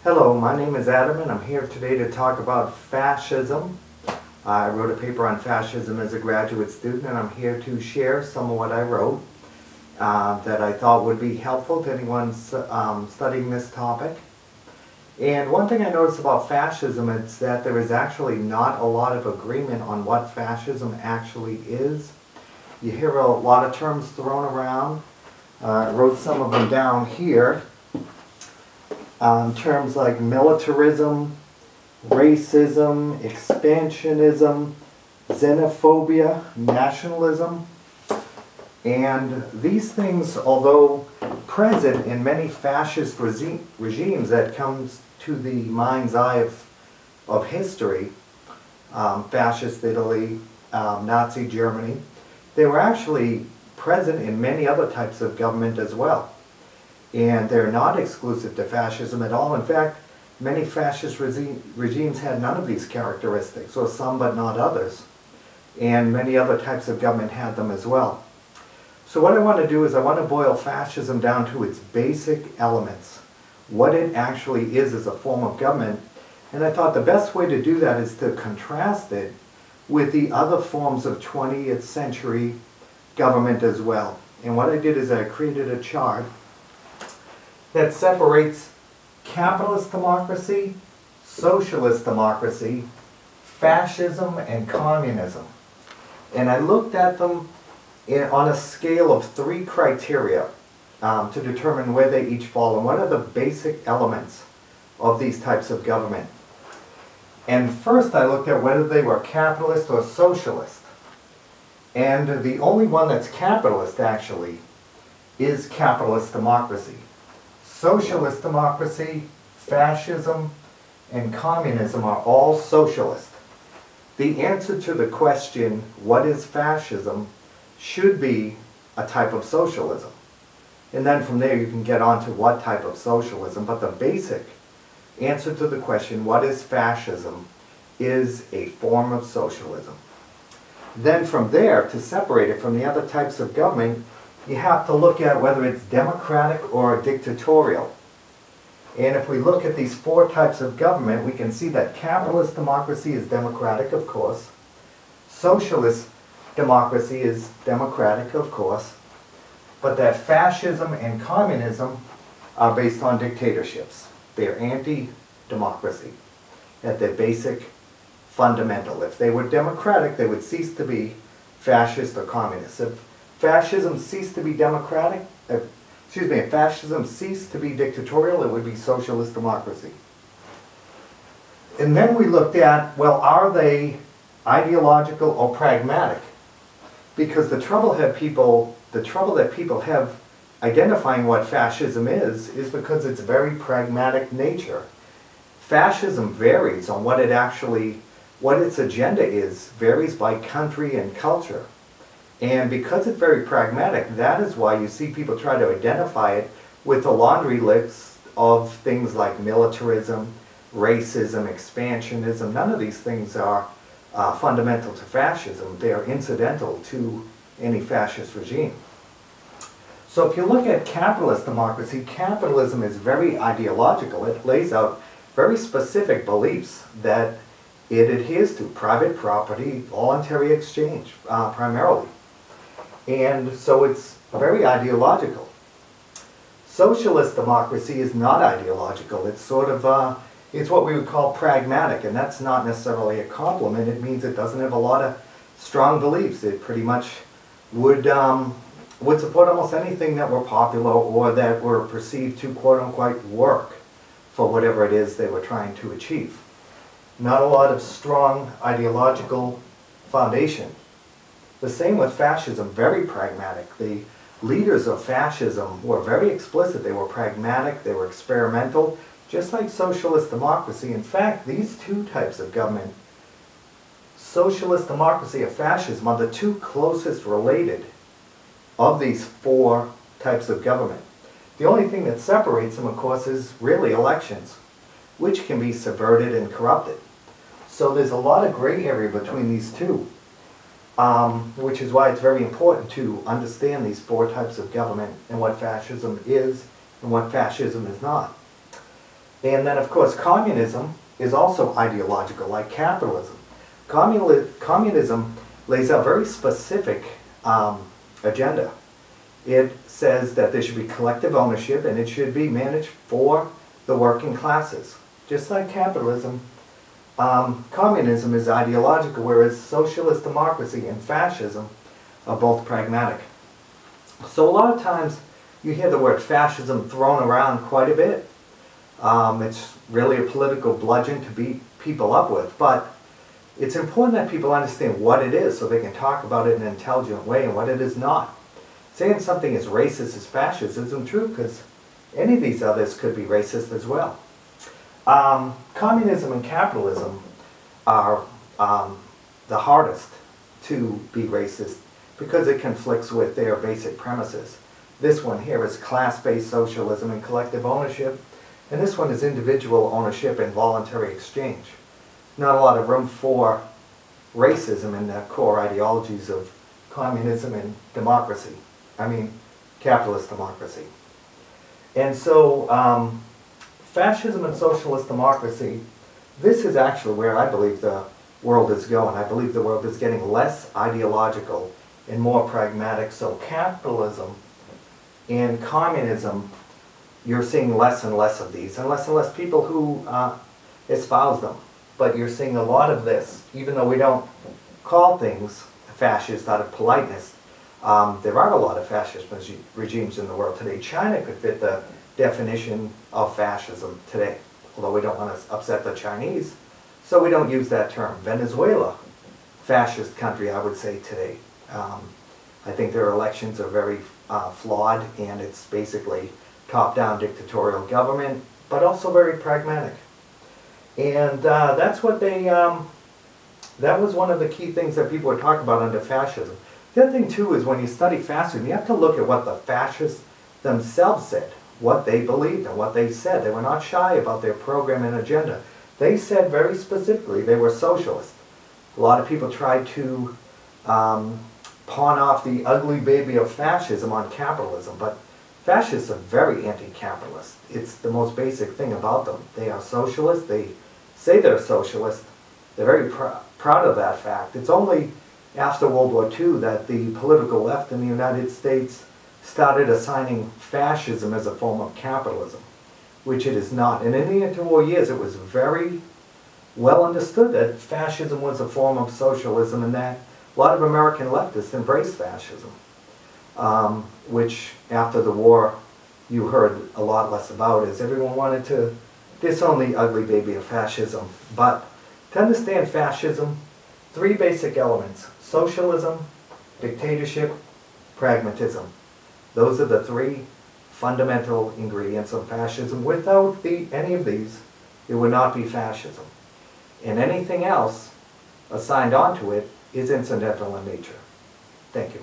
Hello, my name is Adam and I'm here today to talk about fascism. I wrote a paper on fascism as a graduate student and I'm here to share some of what I wrote that I thought would be helpful to anyone studying this topic. And one thing I noticed about fascism is that there is actually not a lot of agreement on what fascism actually is. You hear a lot of terms thrown around. I wrote some of them down here. Terms like militarism, racism, expansionism, xenophobia, nationalism. And these things, although present in many fascist regimes that comes to the mind's eye of history, fascist Italy, Nazi Germany, they were actually present in many other types of government as well. And they're not exclusive to fascism at all. In fact, many fascist regimes had none of these characteristics, or some but not others. And many other types of government had them as well. So what I want to do is I want to boil fascism down to its basic elements, what it actually is as a form of government. And I thought the best way to do that is to contrast it with the other forms of 20th century government as well. And what I did is I created a chart that separates capitalist democracy, socialist democracy, fascism, and communism. And I looked at them on a scale of 3 criteria to determine where they each fall and what are the basic elements of these types of government. And first I looked at whether they were capitalist or socialist. And the only one that's capitalist actually is capitalist democracy. Socialist democracy, fascism, and communism are all socialist. The answer to the question, what is fascism, should be a type of socialism. And then from there you can get on to what type of socialism, but the basic answer to the question, what is fascism, is a form of socialism. Then from there, to separate it from the other types of government, you have to look at whether it's democratic or dictatorial. And if we look at these 4 types of government, we can see that capitalist democracy is democratic, of course. Socialist democracy is democratic, of course. But that fascism and communism are based on dictatorships. They're anti-democracy at their basic fundamental. If they were democratic, they would cease to be fascist or communist. If fascism ceased to be democratic, if fascism ceased to be dictatorial, it would be socialist democracy. And then we looked at, well, are they ideological or pragmatic? Because the trouble that people have identifying what fascism is because it's very pragmatic nature. Fascism varies on what its agenda is, varies by country and culture. And because it's very pragmatic, that is why you see people try to identify it with a laundry list of things like militarism, racism, expansionism. None of these things are fundamental to fascism. They are incidental to any fascist regime. So if you look at capitalist democracy, capitalism is very ideological. It lays out very specific beliefs that it adheres to: private property, voluntary exchange, primarily. And so it's very ideological. Socialist democracy is not ideological. It's sort of, it's what we would call pragmatic, and that's not necessarily a compliment. It means it doesn't have a lot of strong beliefs. It pretty much would support almost anything that were popular or that were perceived to quote-unquote work for whatever it is they were trying to achieve. Not a lot of strong ideological foundation. The same with fascism, very pragmatic. The leaders of fascism were very explicit. They were pragmatic, they were experimental, just like socialist democracy. In fact, these 2 types of government, socialist democracy and fascism, are the 2 closest related of these 4 types of government. The only thing that separates them, of course, is really elections, which can be subverted and corrupted. So there's a lot of gray area between these 2. Which is why it's very important to understand these 4 types of government and what fascism is and what fascism is not. And then, of course, communism is also ideological, like capitalism. Communism lays out very specific agenda. It says that there should be collective ownership and it should be managed for the working classes. Just like capitalism, communism is ideological, whereas socialist democracy and fascism are both pragmatic. So a lot of times you hear the word fascism thrown around quite a bit. It's really a political bludgeon to beat people up with, but it's important that people understand what it is so they can talk about it in an intelligent way and what it is not. Saying something is racist is fascist isn't true, because any of these others could be racist as well. Communism and capitalism are the hardest to be racist because it conflicts with their basic premises. This one here is class-based socialism and collective ownership, and this one is individual ownership and voluntary exchange. Not a lot of room for racism in the core ideologies of communism and democracy. I mean, capitalist democracy. And so, fascism and socialist democracy, this is actually where I believe the world is going. I believe the world is getting less ideological and more pragmatic. So capitalism and communism, you're seeing less and less of these, and less people who espouse them. But you're seeing a lot of this, even though we don't call things fascist out of politeness. There are a lot of fascist regimes in the world today. China could fit the definition of fascism today, although we don't want to upset the Chinese, so we don't use that term. Venezuela, fascist country, I would say today. I think their elections are very flawed, and it's basically top-down dictatorial government, but also very pragmatic. And that's what they, that was one of the key things that people were talking about under fascism. The other thing too is when you study fascism, you have to look at what the fascists themselves said, what they believed and what they said. They were not shy about their program and agenda. They said very specifically they were socialist. A lot of people tried to pawn off the ugly baby of fascism on capitalism, but fascists are very anti-capitalist. It's the most basic thing about them. They are socialist. They say they're socialist. They're very proud of that fact. It's only after World War II that the political left in the United States started assigning fascism as a form of capitalism, which it is not. And in the interwar years, it was very well understood that fascism was a form of socialism, and that a lot of American leftists embraced fascism, which after the war you heard a lot less about, as everyone wanted to disown the ugly baby of fascism. But to understand fascism, three basic elements: socialism, dictatorship, pragmatism. Those are the three fundamental ingredients of fascism. Without any of these, it would not be fascism. And anything else assigned onto it is incidental in nature. Thank you.